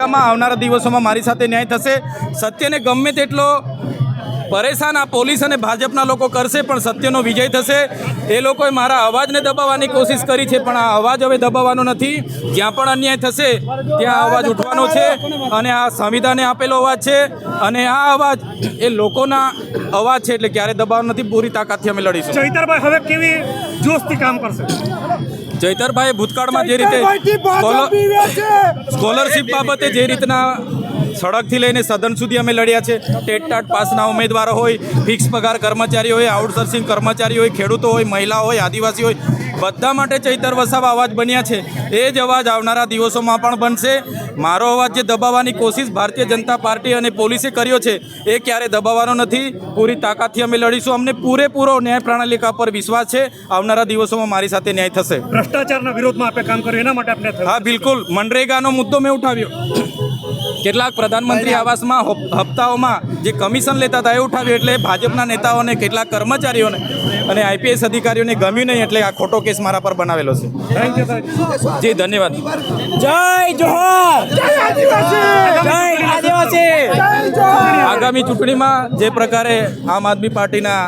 આવનારા દિવસોમાં મારી સાથે ન્યાય થશે। સત્યને ગમે તેટલો પરેશાન આ પોલીસ અને ભાજપના લોકો કરશે પણ સત્યનો વિજય થશે। એ લોકોએ મારા અવાજને દબાવવાની કોશિશ કરી છે પણ આ અવાજ હવે દબાવવાનો નથી। જ્યાં પણ અન્યાય થશે ત્યાં અવાજ ઉઠવાનો છે અને આ સંવિધાને આપેલો અવાજ છે અને આ અવાજ એ લોકોના અવાજ છે એટલે ક્યારે દબાવવાનો નથી। પૂરી તાકાતથી અમે લડીશું। ચૈતરભાઈ હવે કેવી જોશથી કામ કરશે? ચૈતરભાઈ ભૂતકાળમાં જે રીતે સ્કોલરશિપ બાબતે જે રીતના સડકથી લઈને સદન સુધી અમે લડ્યા છે, ટેટ પાસના ઉમેદવારો હોય, ફિક્સ પગાર કર્મચારી હોય, આઉટસોર્સિંગ કર્મચારી હોય, ખેડૂતો હોય, મહિલાઓ હોય, આદિવાસી હોય, બધા માટે ચૈતર વસાવા અવાજ બન્યા છે। એ જ અવાજ આવનારા દિવસોમાં પણ બનશે। મારો અવાજ જે દબાવવાની કોશિશ ભારતીય જનતા પાર્ટી અને પોલીસે કર્યો છે એ ક્યારે દબાવવાનો નથી। પૂરી તાકાતથી અમે લડીશું। અમને પૂરેપૂરો ન્યાય પ્રણાલિકા પર વિશ્વાસ છે। આવનારા દિવસોમાં મારી સાથે ન્યાય થશે। ભ્રષ્ટાચારના વિરોધમાં આપણે કામ કર્યું, એના માટે આપણે હા બિલકુલ, મનરેગાનો મુદ્દો મેં ઉઠાવ્યો। કેટલાક પ્રધાનમંત્રી આવાસમાં હપ્તાઓમાં જે કમિશન લેતા હતા એ ઉઠાવ્યું એટલે ભાજપના નેતાઓને, કેટલાક કર્મચારીઓને અને આઈપીએસ અધિકારીઓને ગમ્યું નહીં એટલે આ ખોટો કેસ મારા પર બનાવેલો છે। જી ધન્યવાદ। જય જોહર, જય આદિવાસી। આગામી ચૂંટણીમાં જે પ્રકારે આમ આદમી પાર્ટીના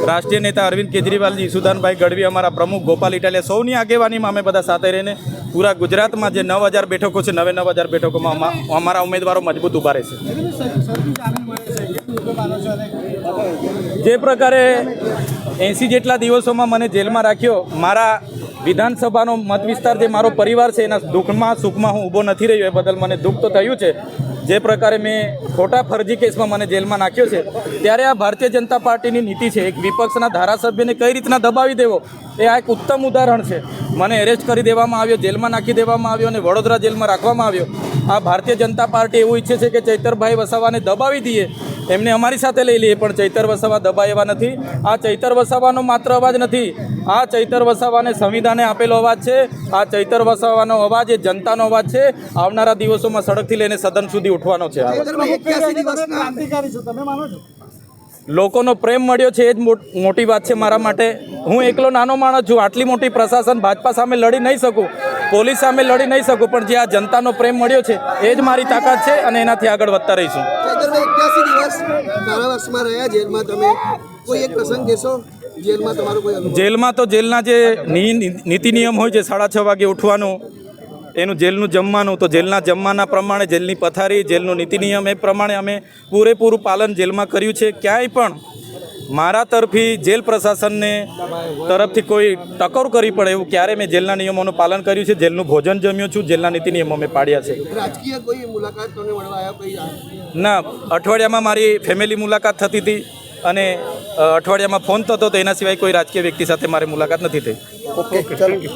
રાષ્ટ્રીય નેતા અરવિંદ કેજરીવાલજી, સુદાનભાઈ ગઢવી, અમારા પ્રમુખ ગોપાલ ઇટાલિયા, સૌની આગેવાનીમાં અમે બધા સાથે રહીને પૂરા ગુજરાતમાં જે 9000 બેઠકો છે, 9000 બેઠકોમાં અમારા ઉમેદવારો મજબૂત ઊભા રહેશે। જે પ્રકારે 80 જેટલા દિવસોમાં મને જેલમાં રાખ્યો, મારા વિધાનસભાનો મત વિસ્તાર જે મારો પરિવાર છે એના દુઃખમાં સુખમાં હું ઊભો નથી રહ્યો, એ બદલ મને દુઃખ તો થયું છે। જે પ્રકારે મેં ખોટા ફરજી કેસમાં મને જેલમાં નાખ્યો છે ત્યારે આ ભારતીય જનતા પાર્ટીની નીતિ છે। એક વિપક્ષના ધારાસભ્યને કઈ રીતના દબાવી દેવો એ આ એક ઉત્તમ ઉદાહરણ છે। મને એરેસ્ટ કરી દેવામાં આવ્યો, જેલમાં નાખી દેવામાં આવ્યો અને વડોદરા જેલમાં રાખવામાં આવ્યો। આ ભારતીય જનતા પાર્ટી એવું ઈચ્છે છે કે ચૈતરભાઈ વસાવાને દબાવી દઈએ, એમને અમારી સાથે લઈ લઈએ, પણ ચૈતર વસાવા દબાય એવા નથી। આ ચૈતર વસાવાનો માત્ર અવાજ નથી, આ ચૈતર વસાવાને સંવિધાને આપેલો અવાજ છે। આ ચૈતર વસાવાનો અવાજ એ જનતાનો અવાજ છે। આવનારા દિવસોમાં સડકથી લઈને સદન સુધી ઉઠવાનો છે। લોકોનો પ્રેમ મળ્યો છે એ જ મોટી વાત છે મારા માટે। હું એકલો નાનો માણસ છું, આટલી મોટી પ્રશાસન ભાજપા સામે લડી નહીં શકું, પોલીસ સામે લડી નહીં શકું, પણ જે આ જનતાનો પ્રેમ મળ્યો છે એ જ મારી તાકાત છે અને એનાથી આગળ વધતા રહીશું। જેલમાં તો જેલના જે નીતિ નિયમ હોય છે, 6:30 વાગે ઉઠવાનું, એનું જેલનું જમવાનું, તો જેલના જમવાના પ્રમાણે, જેલની પથારી, જેલનું નીતિ નિયમ એ પ્રમાણે અમે પૂરેપૂરું પાલન જેલમાં કર્યું છે। ક્યાંય પણ મારા તરફી જેલ પ્રશાસનને તરફથી કોઈ ટકોર કરવી પડે એવું ક્યારે મેં જેલના નિયમોનું પાલન કર્યું છે। જેલનું ભોજન જમ્યો છું, જેલના નીતિ નિયમો મેં પાડ્યા છે। રાજકીય કોઈ મુલાકાત તમને મળવા આવ્યા? ના, અઠવાડિયામાં મારી ફેમિલી મુલાકાત થતી હતી અને અઠવાડિયામાં ફોન થતો તો, એના સિવાય કોઈ રાજકીય વ્યક્તિ સાથે મારી મુલાકાત નથી થઈ। ઓકે, ચાલો।